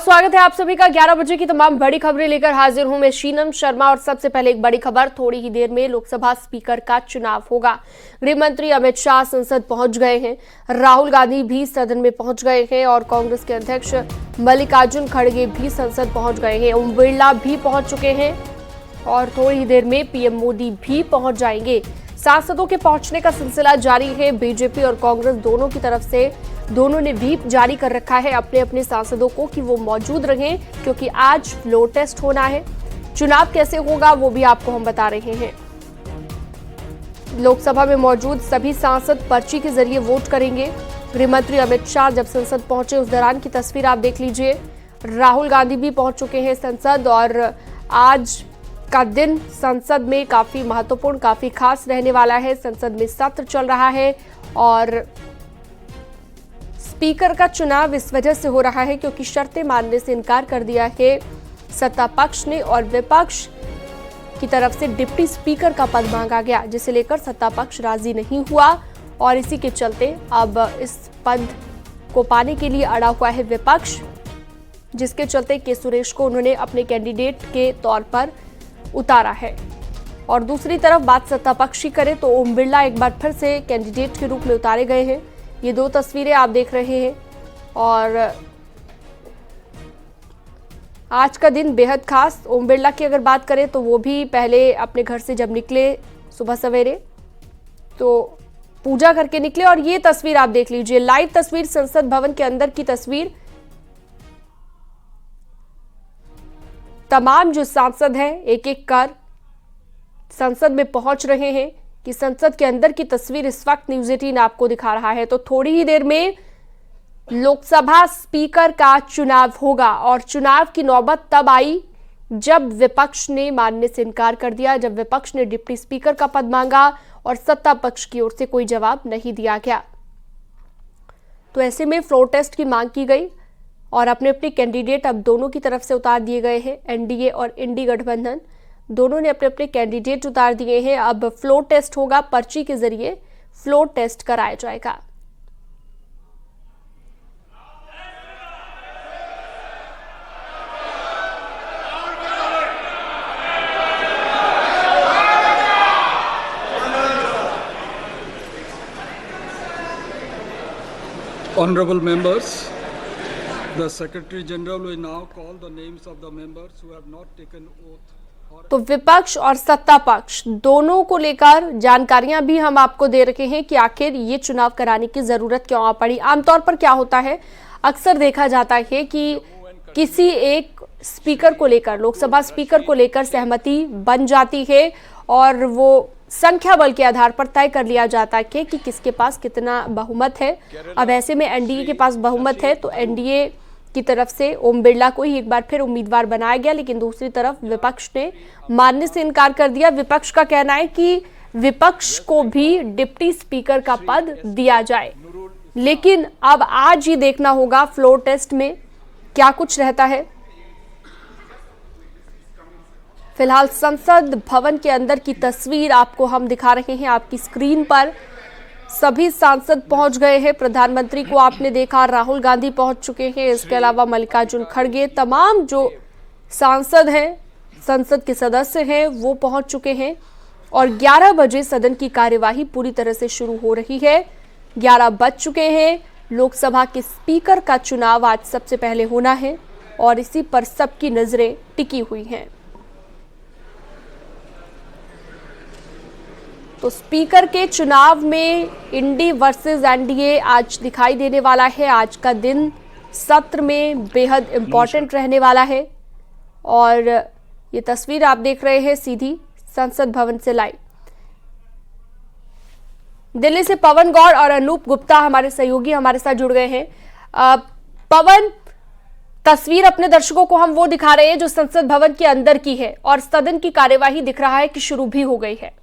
स्वागत है आप सभी का 11 बजे की तमाम बड़ी खबरें लेकर हाजिर हूं मैं शीनम शर्मा। और सबसे पहले एक बड़ी खबर, थोड़ी ही देर में लोकसभा स्पीकर का चुनाव होगा। गृह मंत्री अमित शाह संसद पहुंच गए हैं, राहुल गांधी भी सदन में पहुंच गए हैं और कांग्रेस के अध्यक्ष मल्लिकार्जुन खड़गे भी संसद पहुंच गए हैं। ओम बिरला भी पहुंच चुके हैं और थोड़ी ही देर में पीएम मोदी भी पहुंच जाएंगे। सांसदों के पहुंचने का सिलसिला जारी है। बीजेपी और कांग्रेस दोनों की तरफ से दोनों ने व्हीप जारी कर रखा है अपने अपने सांसदों को कि वो मौजूद रहें, क्योंकि आज फ्लोर टेस्ट होना है। चुनाव कैसे होगा वो भी आपको हम बता रहे हैं। लोकसभा में मौजूद सभी सांसद पर्ची के जरिए वोट करेंगे। गृह मंत्री अमित शाह जब संसद पहुंचे उस दौरान की तस्वीर आप देख लीजिए। राहुल गांधी भी पहुंच चुके हैं संसद और आज का दिन संसद में काफी महत्वपूर्ण, काफी खास रहने वाला है। संसद में सत्र चल रहा है और स्पीकर का चुनाव इस वजह से हो रहा है क्योंकि शर्तें मानने से इनकार कर दिया है सत्ता पक्ष ने और विपक्ष की तरफ से डिप्टी स्पीकर का पद मांगा गया, जिसे लेकर सत्ता पक्ष राजी नहीं हुआ और इसी के चलते अब इस पद को पाने के लिए अड़ा हुआ है विपक्ष, जिसके चलते के सुरेश को उन्होंने अपने कैंडिडेट के तौर पर उतारा है। और दूसरी तरफ बात सत्ता पक्ष की करें तो ओम बिरला एक बार फिर से कैंडिडेट के रूप में उतारे गए हैं। ये दो तस्वीरें आप देख रहे हैं और आज का दिन बेहद खास। ओम बिरला की अगर बात करें तो वो भी पहले अपने घर से जब निकले सुबह सवेरे तो पूजा करके निकले और ये तस्वीर आप देख लीजिए, लाइव तस्वीर संसद भवन के अंदर की तस्वीर। तमाम जो सांसद हैं एक एक कर संसद में पहुंच रहे हैं कि संसद के अंदर की तस्वीर इस वक्त न्यूज 18 आपको दिखा रहा है। तो थोड़ी ही देर में लोकसभा स्पीकर का चुनाव होगा और चुनाव की नौबत तब आई जब विपक्ष ने मानने से इनकार कर दिया, जब विपक्ष ने डिप्टी स्पीकर का पद मांगा और सत्ता पक्ष की ओर से कोई जवाब नहीं दिया गया। तो ऐसे में फ्लोर टेस्ट की मांग की गई और अपने अपने कैंडिडेट अब दोनों की तरफ से उतार दिए गए हैं। एनडीए और इंडी गठबंधन दोनों ने अपने अपने कैंडिडेट उतार दिए हैं। अब फ्लोर टेस्ट होगा, पर्ची के जरिए फ्लोर टेस्ट कराया जाएगा। Honorable members, the Secretary General will now call the names of the members who have not taken oath. तो विपक्ष और सत्ता पक्ष दोनों को लेकर जानकारियां भी हम आपको दे रखे हैं कि आखिर ये चुनाव कराने की जरूरत क्यों पड़ी। आमतौर पर क्या होता है, अक्सर देखा जाता है कि किसी एक स्पीकर को लेकर, लोकसभा स्पीकर को लेकर सहमति बन जाती है और वो संख्या बल के आधार पर तय कर लिया जाता है कि किसके पास कितना बहुमत है। अब ऐसे में एनडीए के पास बहुमत है तो एनडीए की तरफ से ओम बिरला को ही एक बार फिर उम्मीदवार बनाया गया, लेकिन दूसरी तरफ विपक्ष ने मानने से इनकार कर दिया। विपक्ष का कहना है कि विपक्ष को भी डिप्टी स्पीकर का पद दिया जाए, लेकिन अब आज ही देखना होगा फ्लोर टेस्ट में क्या कुछ रहता है। फिलहाल संसद भवन के अंदर की तस्वीर आपको हम दिखा रहे हैं आपकी स्क्रीन पर। सभी सांसद पहुंच गए हैं। प्रधानमंत्री को आपने देखा, राहुल गांधी पहुंच चुके हैं, इसके अलावा मल्लिकार्जुन खड़गे, तमाम जो सांसद हैं, संसद के सदस्य हैं, वो पहुंच चुके हैं और 11 बजे सदन की कार्यवाही पूरी तरह से शुरू हो रही है। 11 बज चुके हैं। लोकसभा के स्पीकर का चुनाव आज सबसे पहले होना है और इसी पर सबकी नजरें टिकी हुई हैं। तो स्पीकर के चुनाव में इंडी वर्सेस एनडीए आज दिखाई देने वाला है। आज का दिन सत्र में बेहद इंपॉर्टेंट रहने वाला है और ये तस्वीर आप देख रहे हैं सीधी संसद भवन से लाइव। दिल्ली से पवन गौड़ और अनूप गुप्ता हमारे सहयोगी हमारे साथ जुड़ गए हैं। पवन, तस्वीर अपने दर्शकों को हम वो दिखा रहे हैं जो संसद भवन के अंदर की है और सदन की कार्यवाही दिख रहा है कि शुरू भी हो गई है।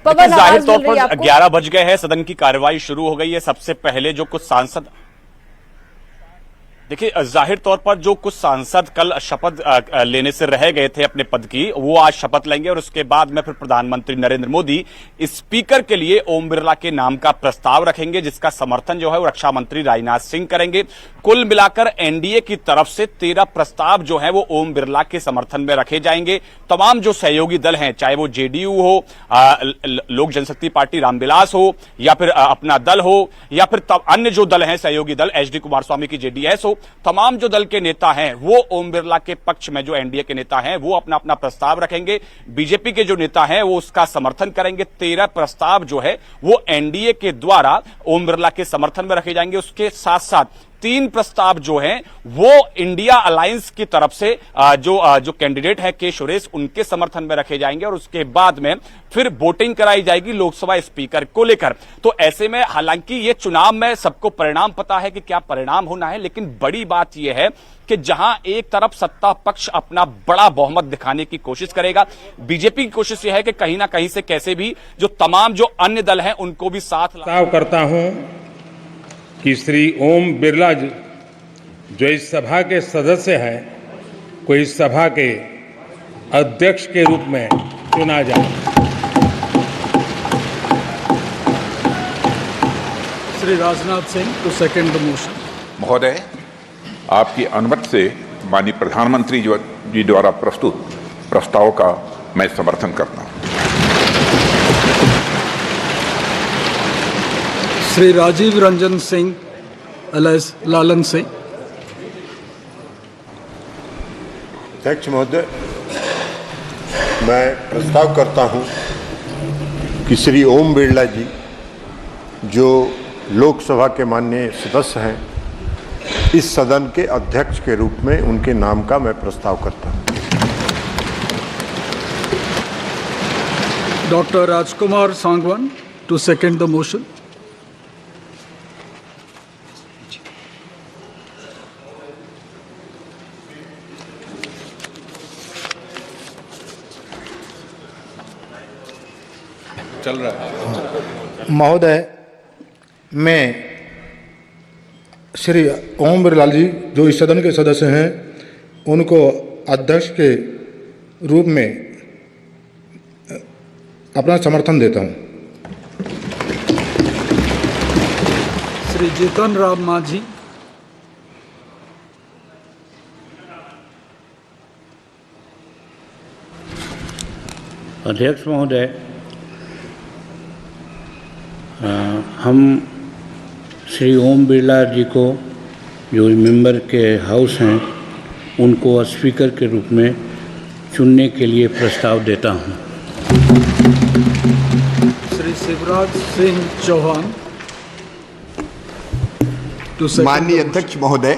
जाहिर तौर पर 11 बज गए हैं, सदन की कार्यवाही शुरू हो गई है। सबसे पहले जो कुछ सांसद देखिए, जाहिर तौर पर जो कुछ सांसद कल शपथ लेने से रह गए थे अपने पद की, वो आज शपथ लेंगे और उसके बाद में फिर प्रधानमंत्री नरेंद्र मोदी स्पीकर के लिए ओम बिरला के नाम का प्रस्ताव रखेंगे, जिसका समर्थन जो है वो रक्षा मंत्री राजनाथ सिंह करेंगे। कुल मिलाकर एनडीए की तरफ से 13 प्रस्ताव जो है वो ओम बिरला के समर्थन में रखे जाएंगे। तमाम जो सहयोगी दल हैं, चाहे वो जेडीयू हो, लोक जनशक्ति पार्टी रामविलास हो, या फिर अपना दल हो, या फिर अन्य जो दल हैं सहयोगी दल, एचडी कुमारस्वामी की जेडीएस हो, तमाम जो दल के नेता हैं वो ओम बिरला के पक्ष में, जो एनडीए के नेता हैं वो अपना अपना प्रस्ताव रखेंगे। बीजेपी के जो नेता हैं वो उसका समर्थन करेंगे। 13 प्रस्ताव जो है वो एनडीए के द्वारा ओम बिरला के समर्थन में रखे जाएंगे। उसके साथ साथ 3 प्रस्ताव जो हैं वो इंडिया अलायंस की तरफ से जो कैंडिडेट है के सुरेश, उनके समर्थन में रखे जाएंगे और उसके बाद में फिर वोटिंग कराई जाएगी लोकसभा स्पीकर को लेकर। तो ऐसे में हालांकि ये चुनाव में सबको परिणाम पता है कि क्या परिणाम होना है, लेकिन बड़ी बात यह है कि जहां एक तरफ सत्ता पक्ष अपना बड़ा बहुमत दिखाने की कोशिश करेगा, बीजेपी की कोशिश यह है कि कहीं ना कहीं से कैसे भी जो तमाम जो अन्य दल हैं उनको भी साथ करता हूं कि श्री ओम बिरला जो इस सभा के सदस्य हैं को इस सभा के अध्यक्ष के रूप में चुना जाए। Shri Rajnath Singh to second the motion. महोदय, आपकी अनुमति से माननीय प्रधानमंत्री जी द्वारा प्रस्तुत प्रस्ताव का मैं समर्थन करता हूं। श्री राजीव रंजन सिंह एलएस लालन सिंह। अध्यक्ष महोदय, मैं प्रस्ताव करता हूं कि श्री ओम बिरला जी जो लोकसभा के माननीय सदस्य हैं, इस सदन के अध्यक्ष के रूप में उनके नाम का मैं प्रस्ताव करता हूं। Doctor Rajkumar Sangwan to second the motion. चल रहा है। महोदय, मैं श्री ओम बिरला जी जो इस सदन के सदस्य हैं उनको अध्यक्ष के रूप में अपना समर्थन देता हूं। श्री जीतन राम मांझी। अध्यक्ष महोदय, हम श्री ओम बिरला जी को जो मेंबर के हाउस हैं उनको स्पीकर के रूप में चुनने के लिए प्रस्ताव देता हूं। श्री शिवराज सिंह चौहान। माननीय अध्यक्ष महोदय,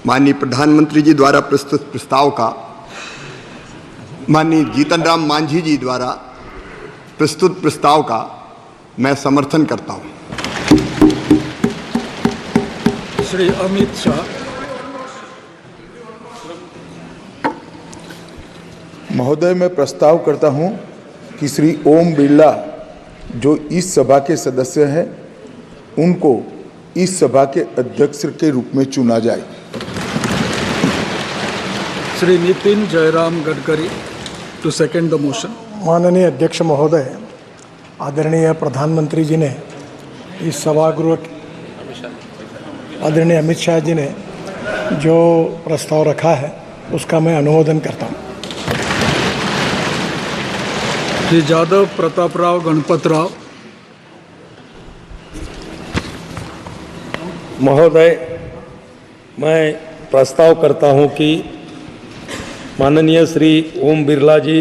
माननीय प्रधानमंत्री जी द्वारा प्रस्तुत प्रस्ताव का माननीय जीतन राम मांझी जी द्वारा प्रस्तुत प्रस्ताव का मैं समर्थन करता हूं। श्री अमित शाह। महोदय, मैं प्रस्ताव करता हूं कि श्री ओम बिरला जो इस सभा के सदस्य हैं उनको इस सभा के अध्यक्ष के रूप में चुना जाए। Shri Nitin Jairam Gadkari to second the motion. माननीय अध्यक्ष महोदय, आदरणीय प्रधानमंत्री जी ने इस सभागृह, आदरणीय अमित शाह जी ने जो प्रस्ताव रखा है उसका मैं अनुमोदन करता हूँ। श्री जादव प्रताप राव गणपत राव। महोदय, मैं प्रस्ताव करता हूं कि माननीय श्री ओम बिरला जी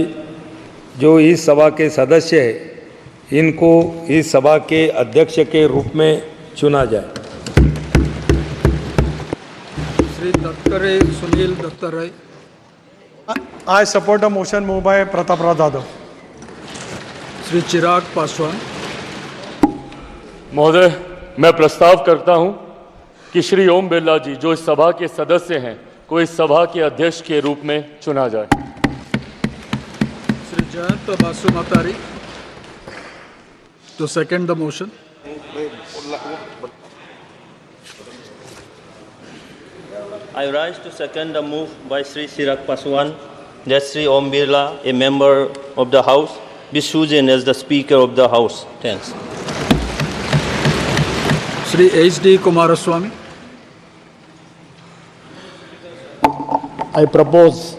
जो इस सभा के सदस्य हैं इनको इस सभा के अध्यक्ष के रूप में चुना जाए। Shri Dattare Sunil Dattare. I support a motion move by Pratap Rao Jadhav. Shri Chirag Paswan. महोदय, मैं प्रस्ताव करता हूं कि श्री ओम बिरला जी जो इस सभा के सदस्य हैं को इस सभा के अध्यक्ष के रूप में चुना जाए। Shri Jayant Basumatary to second the motion. I rise to second the move by Sri Chirag Paswan that Sri Om Birla, a member of the House, be chosen as the Speaker of the House. Thanks. Sri H.D. Kumaraswamy. I propose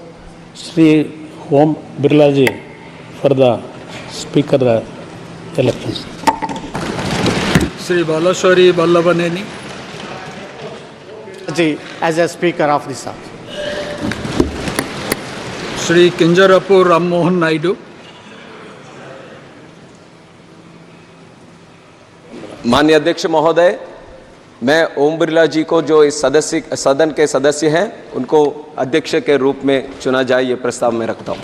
Sri Om Birla ji for the Speaker elections. Sri Balashwari Vallavaneni. As a Speaker of this House. Sri Kinjarapur Ram Mohan Naidu. माननीय अध्यक्ष महोदय, मैं ओम बिरला जी को जो इस सदन के सदस्य हैं उनको अध्यक्ष के रूप में चुना जाए, ये प्रस्ताव मैं रखता हूं।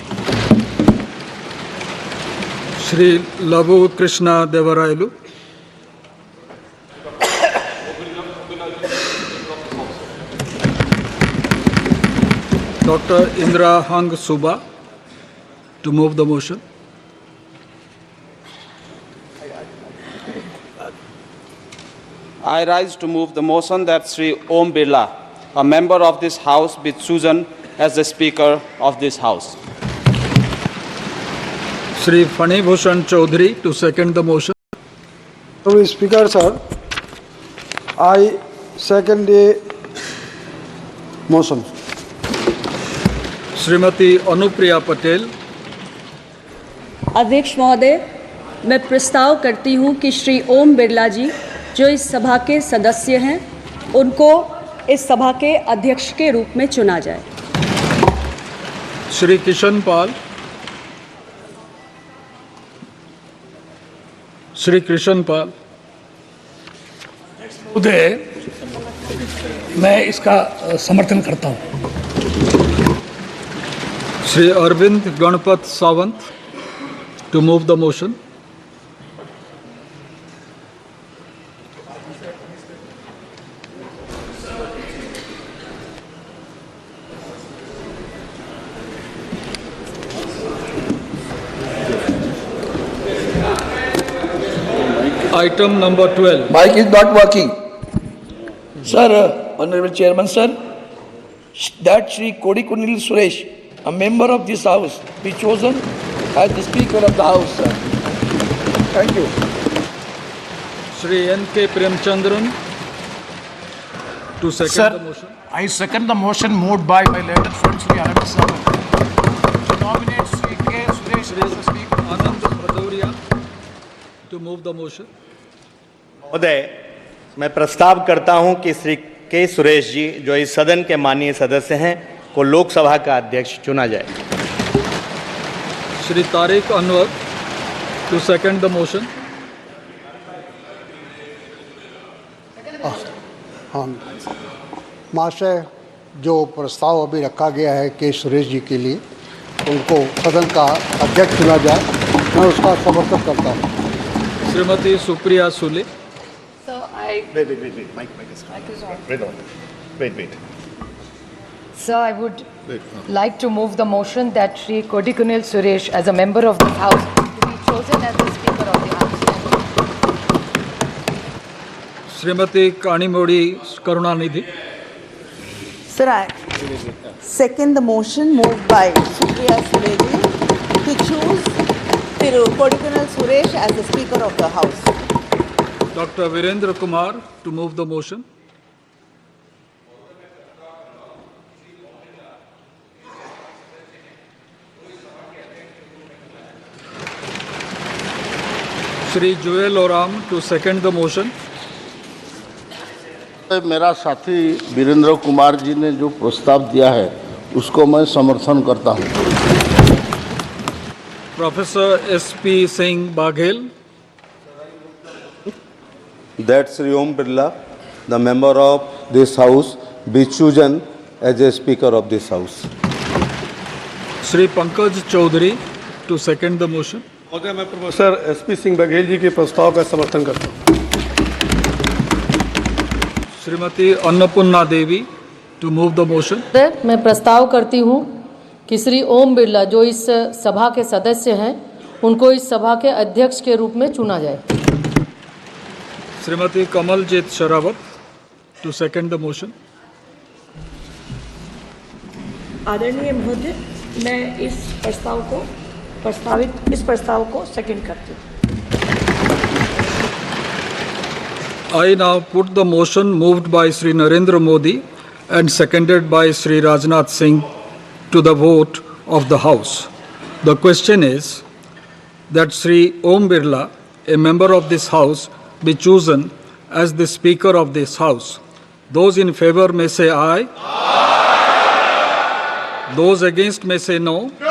श्री लघु Krishna Devarayalu. Dr. Indra Hang Suba to move the motion. I rise to move the motion that Sri Om Birla, a member of this House, be chosen as the Speaker of this House. Sri Fani Bhushan Chaudhary to second the motion. Mr. Speaker, sir, I second the motion. Shrimati Anupriya Patel. अध्यक्ष महोदय, मैं प्रस्ताव करती हूं कि श्री ओम बिरला जी जो इस सभा के सदस्य हैं उनको इस सभा के अध्यक्ष के रूप में चुना जाए। श्री किशन पाल। श्री कृष्ण पाल। महोदय, मैं इसका समर्थन करता हूं। Sri Arvind Ganpat Sawant to move the motion. Item number 12. Mic is not working. Sir, Honorable Chairman, sir, that Shri Kodikunil Suresh, a member of this House, be chosen as the Speaker of the House, sir. Thank you. Shri N.K. Premchandran to second the motion. I second the motion moved by my letter friend Shri Anand Sawant to nominate Shri K. Suresh as the Speaker. Anand Bhadoria to move the motion. महोदय, मैं प्रस्ताव करता हूं कि श्री के सुरेश जी जो इस सदन के माननीय सदस्य हैं को लोकसभा का अध्यक्ष चुना जाए। Shri Tariq Anwar to second the motion. हाँ, महाशय, जो प्रस्ताव अभी रखा गया है के सुरेश जी के लिए, उनको सदन का अध्यक्ष चुना जाए, मैं उसका समर्थन करता हूँ। Shrimati Supriya Sule. Wait. Sir, I would like to move the motion that Shri Kodikunil Suresh, as a member of this House, to be chosen as the Speaker of the House. Shrimati कानीमोड़ी Karunanidhi. Sir, I second the motion moved by Supriya Sule to choose Thiru Kodikunil Suresh as the Speaker of the House. Dr. Virendra Kumar to move the motion. Shri Joel Oram to second the motion. मेरा साथी वीरेंद्र कुमार जी ने जो प्रस्ताव दिया है उसको मैं समर्थन करता हूं। Professor S.P. Singh Baghel. That Sri Om Birla, the member of this House, be chosen as a Speaker of this House. Shri Pankaj Chaudhary to second the motion. महोदय, मैं प्रोफेसर एसपी सिंह बघेल जी के प्रस्ताव का समर्थन करता हूँ। श्रीमती अन्नपूर्णा देवी to move the motion. मैं प्रस्ताव करती हूँ कि श्री ओम बिरला जो इस सभा के सदस्य हैं उनको इस सभा के अध्यक्ष के रूप में चुना जाए। Shrimati Kamaljeet Sherawat to second the motion. आदरणीय महोदय, मैं इस प्रस्ताव को सेकंड करती हूँ। I now put the motion moved by Sri Narendra Modi and seconded by Sri Rajnath Singh to the vote of the House. The question is that Sri Om Birla, a member of this House, be chosen as the Speaker of this House. Those in favor may say aye. Aye. Those against may say no. No.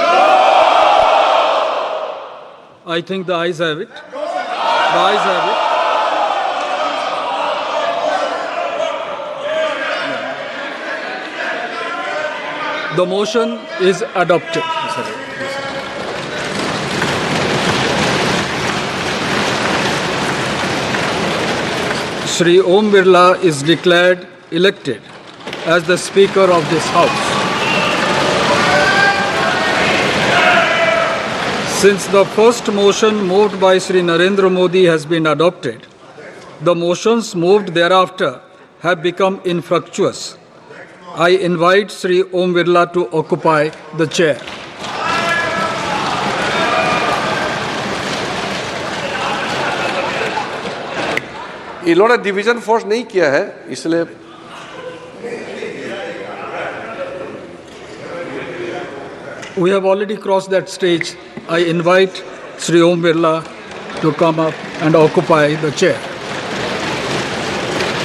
I think the ayes have it. The ayes have it. The motion is adopted. Sri Om Birla is declared elected as the Speaker of this House. Since the first motion moved by Sri Narendra Modi has been adopted, the motions moved thereafter have become infructuous. I invite Sri Om Birla to occupy the chair. इन्होंने division force नहीं किया है, इसलिए We have already crossed that stage. I invite Sri Om Birla to come up and occupy the chair.